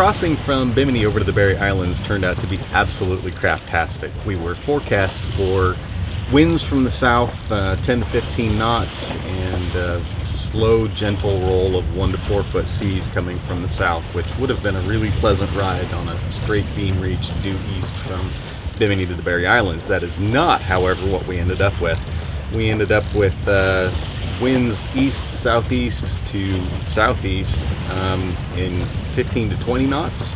crossing from Bimini over to the Berry Islands turned out to be absolutely craptastic. We were forecast for winds from the south, 10 to 15 knots, and slow, gentle roll of 1 to 4 foot seas coming from the south, which would have been a really pleasant ride on a straight beam reach due east from Bimini to the Berry Islands. That is not, however, what we ended up with. We ended up with winds east southeast to southeast in 15 to 20 knots,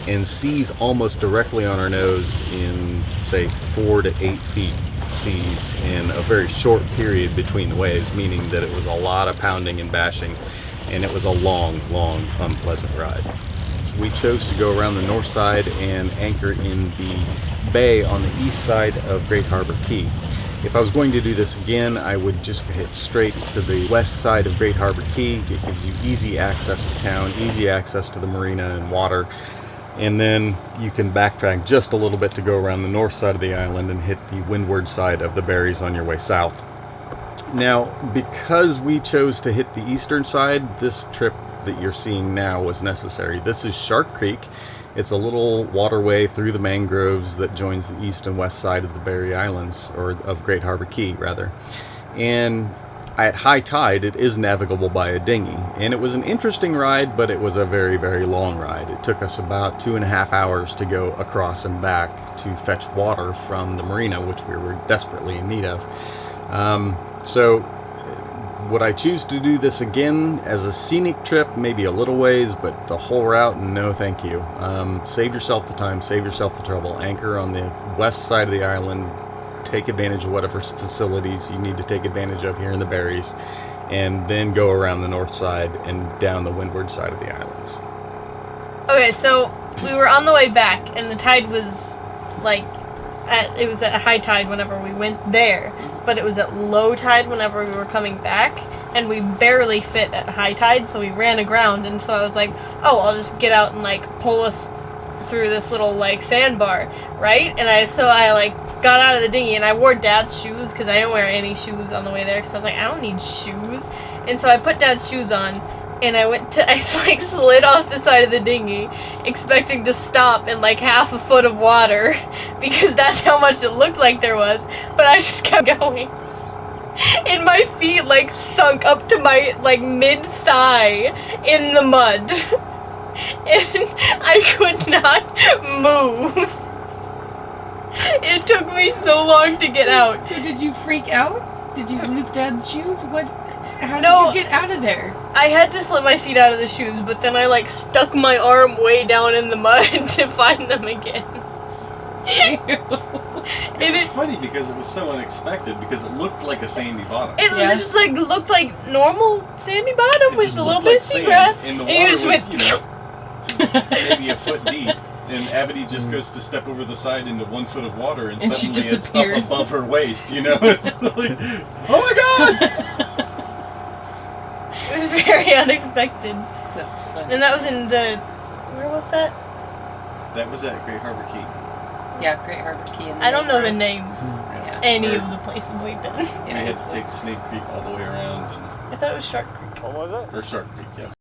and seas almost directly on our nose in, say, 4 to 8 feet seas in a very short period between the waves, meaning that it was a lot of pounding and bashing, and it was a long, unpleasant ride. We chose to go around the north side and anchor in the bay on the east side of Great Harbor Key. If I was going to do this again, I would just hit straight to the west side of Great Harbor Key. It gives you easy access to town, easy access to the marina and water, and then you can backtrack just a little bit to go around the north side of the island and hit the windward side of the Berries on your way south. Now, because we chose to hit the eastern side, this trip that you're seeing now was necessary. This is Shark Creek. It's a little waterway through the mangroves that joins the east and west side of the Berry Islands, or of Great Harbor Key, rather. And at high tide, it is navigable by a dinghy. And it was an interesting ride, but it was a very long ride. It took us about 2.5 hours to go across and back to fetch water from the marina, which we were desperately in need of. So would I choose to do this again as a scenic trip? Maybe a little ways, but the whole route, no thank you. Save yourself the time, save yourself the trouble. Anchor on the west side of the island, take advantage of whatever facilities you need to take advantage of here in the Berries, and then go around the north side and down the windward side of the islands. Okay, so we were on the way back, and the tide was like, it was at high tide whenever we went there, but it was at low tide whenever we were coming back, and we barely fit at high tide, so we ran aground. And so I was like, oh, I'll just get out and like pull us through this little like sandbar, right? And I like got out of the dinghy, and I wore Dad's shoes because I didn't wear any shoes on the way there because I was like, I don't need shoes. And so I put Dad's shoes on, and I like slid off the side of the dinghy, expecting to stop in like half a foot of water because that's how much it looked like there was. But I just kept going, and my feet like sunk up to my like mid-thigh in the mud, and I could not move. It took me so long to get out. So did you freak out? Did you lose Dad's shoes? How did you get out of there? I had to slip my feet out of the shoes, but then I like stuck my arm way down in the mud to find them again. It's funny because it was so unexpected, because it looked like a sandy bottom. It just like looked like normal sandy bottom with a little bit of seagrass, and the and water you just was, went maybe a foot deep. And Abyni just goes to step over the side into 1 foot of water, and she suddenly it's disappears. up above her waist, It's like, oh my god! It was very unexpected. That's funny. And that was in where was that? That was at Great Harbor Key. Yeah, Great Harbor Key. I don't know the names Yeah. any of the places we've been. We had to take Snake Creek all the way around. I thought it was Shark Creek. What was it? Or Shark Creek, yes.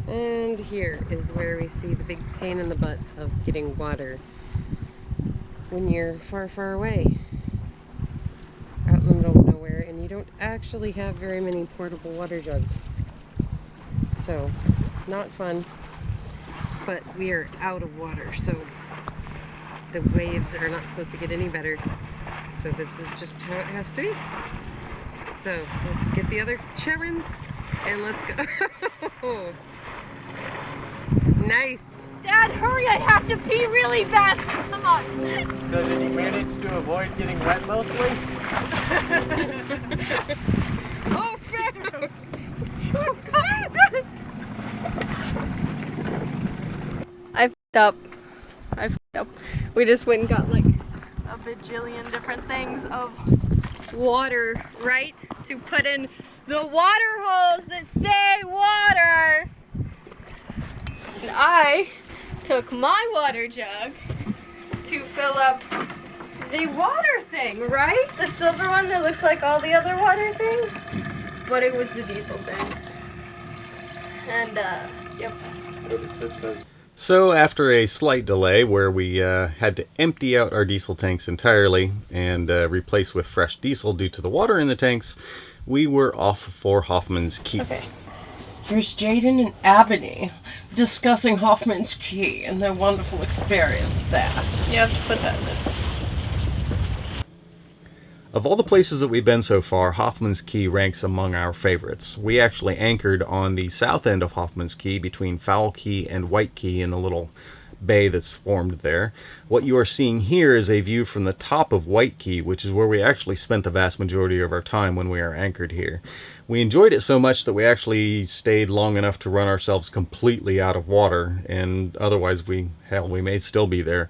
And here is where we see the big pain in the butt of getting water when you're far away, out in the middle of nowhere, and you don't actually have very many portable water jugs. So, not fun, but we are out of water, so the waves are not supposed to get any better. So this is just how it has to be. So, let's get the other children's and let's go. Nice. Dad, hurry! I have to pee really fast. Come on. So did you manage to avoid getting wet mostly? Oh, fuck! I f***ed up. We just went and got like a bajillion different things of water, right? To put in the water holes that say water. And I took my water jug to fill up the water thing, right? The silver one that looks like all the other water things. But it was the diesel thing. And, yep. So after a slight delay where we had to empty out our diesel tanks entirely and replace with fresh diesel due to the water in the tanks, we were off for Hoffman's Key. Okay. Here's Jaedin and Abyni discussing Hoffman's Key and their wonderful experience there. You have to put that in it. Of all the places that we've been so far, Hoffman's Key ranks among our favorites. We actually anchored on the south end of Hoffman's Key between Foul Key and White Key in a little bay that's formed there. What you are seeing here is a view from the top of White Key, which is where we actually spent the vast majority of our time when we are anchored here. We enjoyed it so much that we actually stayed long enough to run ourselves completely out of water, and otherwise we may still be there.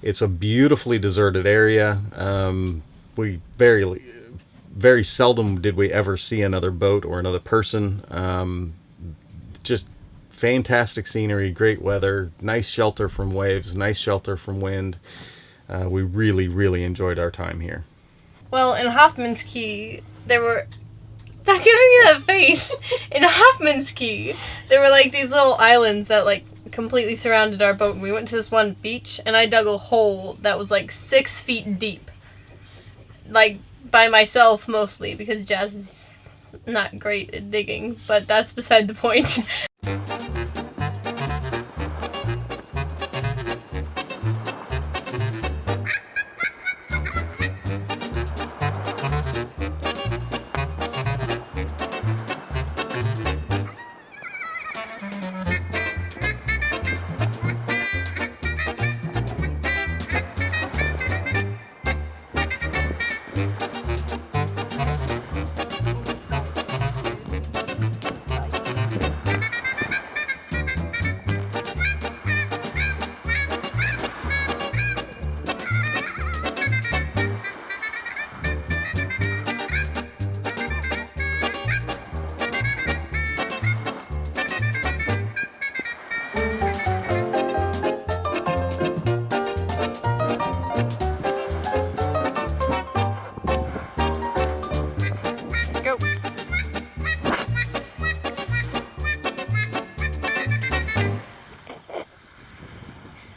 It's a beautifully deserted area. We very seldom did we ever see another boat or another person. Just fantastic scenery, great weather, nice shelter from waves, nice shelter from wind. We really enjoyed our time here. Well, in Hoffman's Key, there were... Stop giving me that face! In Hoffman's Key, there were like these little islands that like completely surrounded our boat, and we went to this one beach, and I dug a hole that was like 6 feet deep. Like, by myself mostly, because Jazz is not great at digging, but that's beside the point.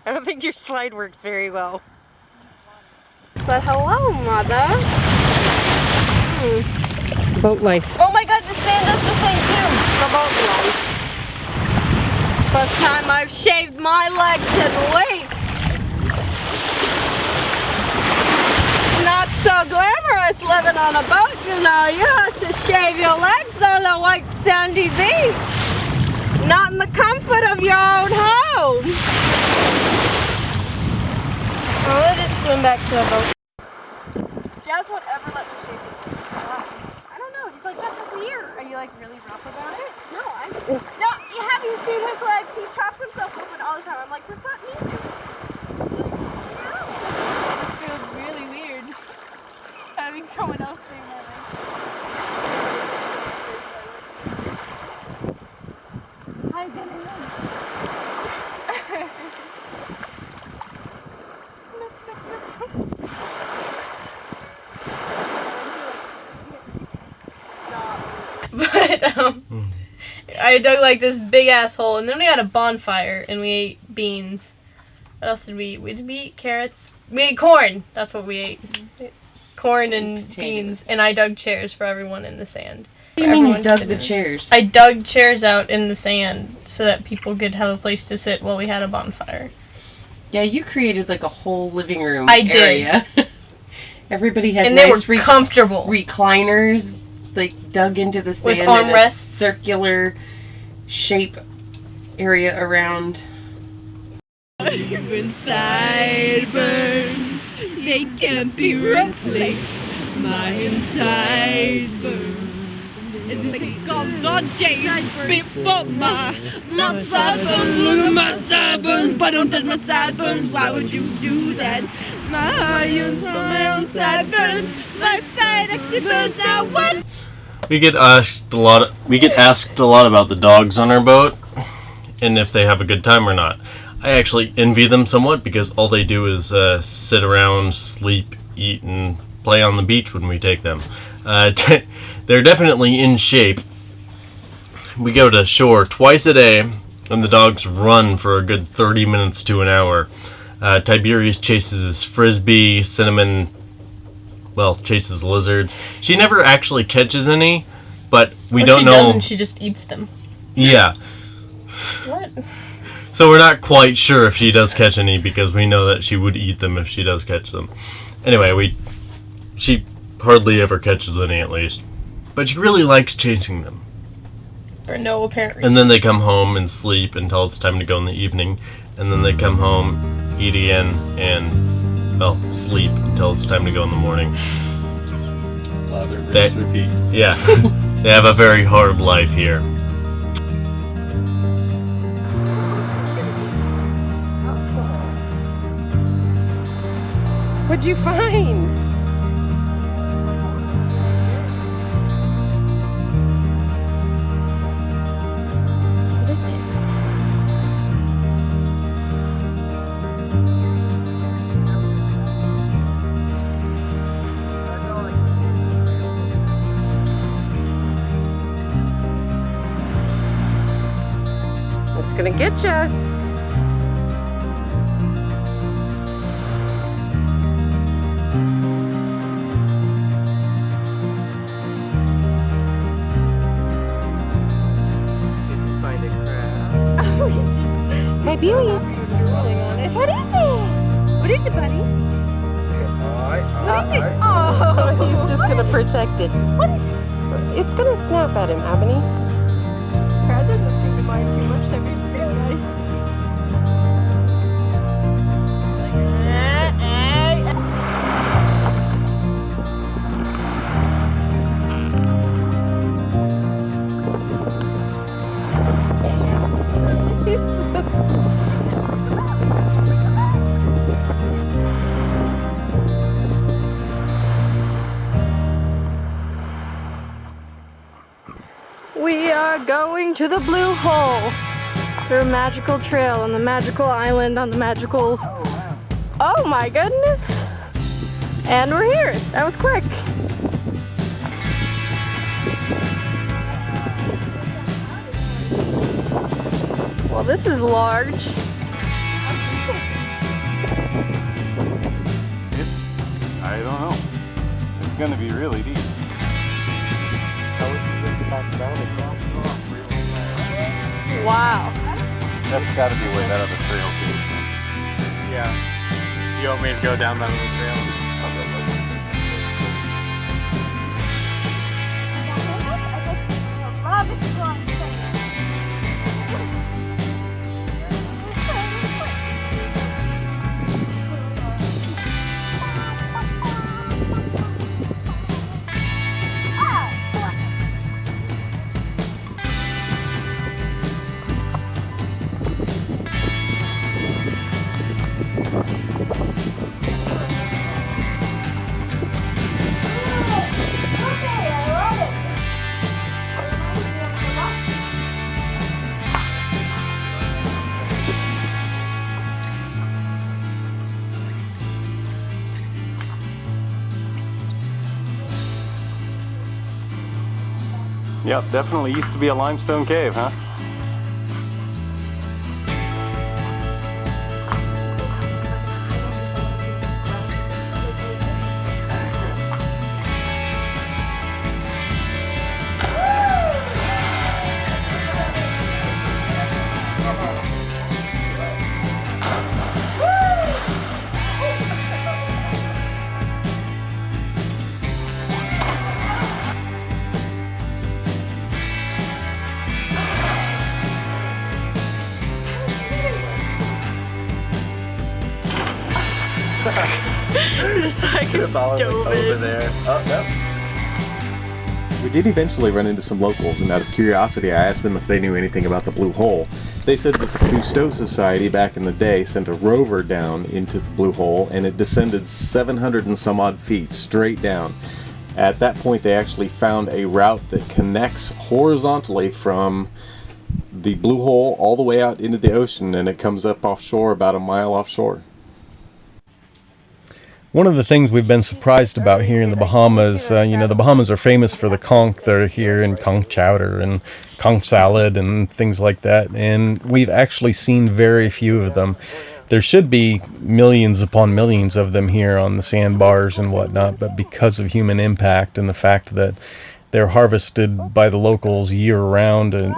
I don't think your slide works very well. But hello, mother. Boat life. Oh my god, the sand does the thing too. The boat life. First time I've shaved my legs in weeks. It's not so glamorous living on a boat, you know. You have to shave your legs on a white sandy beach. Not in the comfort of your own home. Well, we'll just swim back to the boat. Jazz won't ever let me shave it. I don't know. He's like, that's weird. Are you like really rough about it? No, no. Have you seen his legs? He chops himself open all the time. I'm like, just let me do it. He's like, no. This feels really weird. Having someone else shave my legs. Hi, Bimini. But I dug like this big ass hole, and then we had a bonfire, and we ate beans. What else did we eat? We eat carrots. We ate corn. That's what we ate. Corn and beans. And I dug chairs for everyone in the sand. What do you mean you dug the chairs? I dug chairs out in the sand so that people could have a place to sit while we had a bonfire. Yeah, you created like a whole living room area. Did. Everybody had and nice they were comfortable recliners, like dug into the sand with in a armrests, circular shape area around. When sideburns, they can't be replaced. My insides burn. And think of the days before my sideburns. Look at my sideburns, but don't touch my sideburns. Why would you do that? My own sideburns, my side actually burns out. What? We get asked a lot about the dogs on our boat and if they have a good time or not. I actually envy them somewhat because all they do is sit around, sleep, eat, and play on the beach when we take them. They're definitely in shape. We go to shore twice a day, and the dogs run for a good 30 minutes to an hour. Tiberius chases his frisbee. Cinnamon, well, chases lizards. She never actually catches any, but we don't know. She doesn't. She just eats them. Yeah. What? So we're not quite sure if she does catch any, because we know that she would eat them if she does catch them. Anyway, she hardly ever catches any, at least. But she really likes chasing them. For no apparent reason. And then they come home and sleep until it's time to go in the evening. And then they come home, eat again, and, well, sleep until it's time to go in the morning. Lather, rinse, repeat. Yeah. They have a very hard life here. What'd you find? What is it? It's gonna get ya. My beauties. What is it? What is it, buddy? What is it? Oh, he's just gonna protect it. What is it? It's gonna snap at him, Abyni. Crab doesn't seem to mind too much, so we're just being nice. We are going to the Blue Hole through a magical trail on the magical island on the magical... Oh my goodness! And we're here. That was quick. Well, this is large. I don't know. It's gonna be really deep. Wow. That's gotta be where that other trail came from. Yeah. You want me to go down that little trail? Yep, definitely used to be a limestone cave, huh? Just like dove in. there. Oh, yep. We did eventually run into some locals, and out of curiosity I asked them if they knew anything about the Blue Hole. They said that the Cousteau Society back in the day sent a rover down into the Blue Hole, and it descended 700 and some odd feet straight down. At that point they actually found a route that connects horizontally from the Blue Hole all the way out into the ocean, and it comes up offshore about a mile offshore. One of the things we've been surprised about here in the Bahamas, the Bahamas are famous for the conch that are here, and conch chowder and conch salad and things like that, and we've actually seen very few of them. There should be millions upon millions of them here on the sandbars and whatnot, but because of human impact and the fact that they're harvested by the locals year-round, and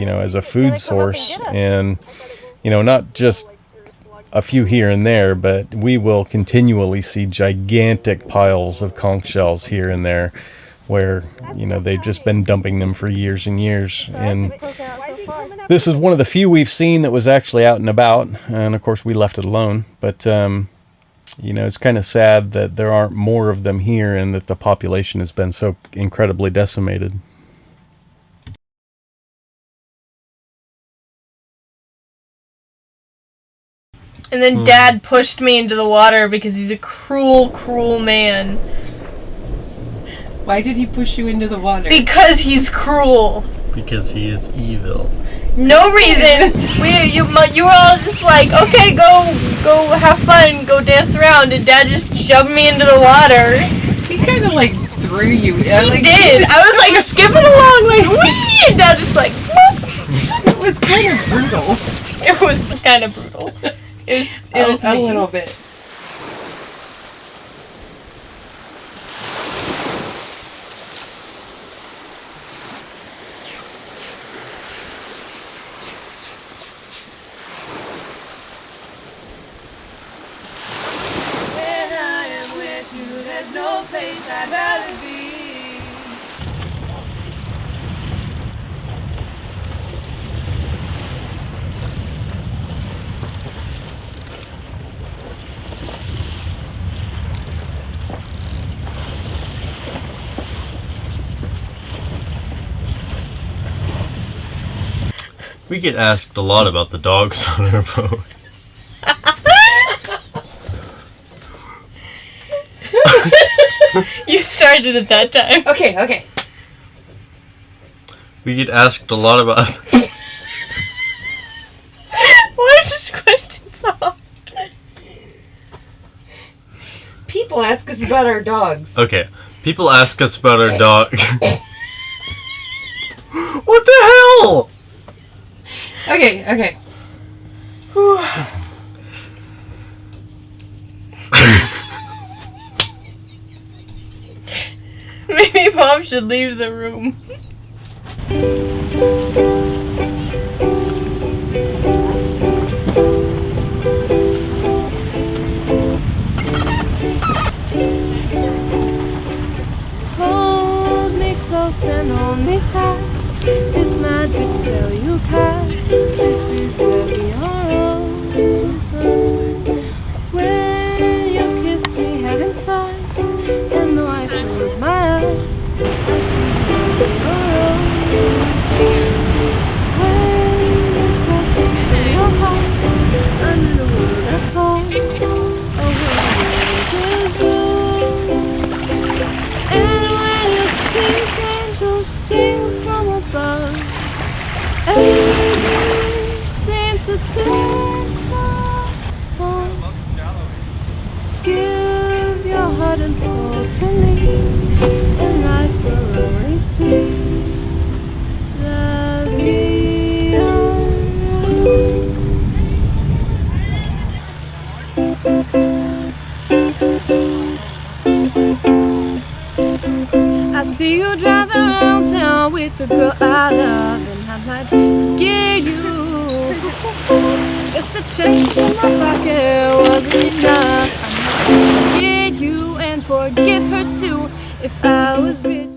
as a food source, and not just a few here and there, but we will continually see gigantic piles of conch shells here and there, where they've just been dumping them for years and years. And this is one of the few we've seen that was actually out and about, and of course we left it alone. But it's kind of sad that there aren't more of them here, and that the population has been so incredibly decimated. And then Dad pushed me into the water because he's a cruel, cruel man. Why did he push you into the water? Because he's cruel. Because he is evil. No reason. You were all just like, okay, go have fun, go dance around, and Dad just shoved me into the water. He kind of like threw you. He did. I was like skipping along like wee, and Dad just like. Whoop. It was kind of brutal. It was kind of brutal. It was a mean. little bit. When I am with you, there's no place I'd rather be. We get asked a lot about the dogs on our boat. You started at that time. Okay. We get asked a lot about... Why is this question so hard? People ask us about our dogs. Okay, people ask us about our dog. What the hell? Okay. Maybe Mom should leave the room. Hold me close and hold me fast. This magic spell you cast. This is where we are all. When you kiss me, heaven sighs, and though I close my eyes, I see where we are all. When you press into your heart, under the world I fall, a world is blue. And when you speak, angels sing from above. Everything seems to take a song. Give your heart and soul to me, and life will always be the I see you driving around town with the girl I love, and I might forget you. Guess the change in my pocket wasn't enough. I might forget you and forget her too if I was rich.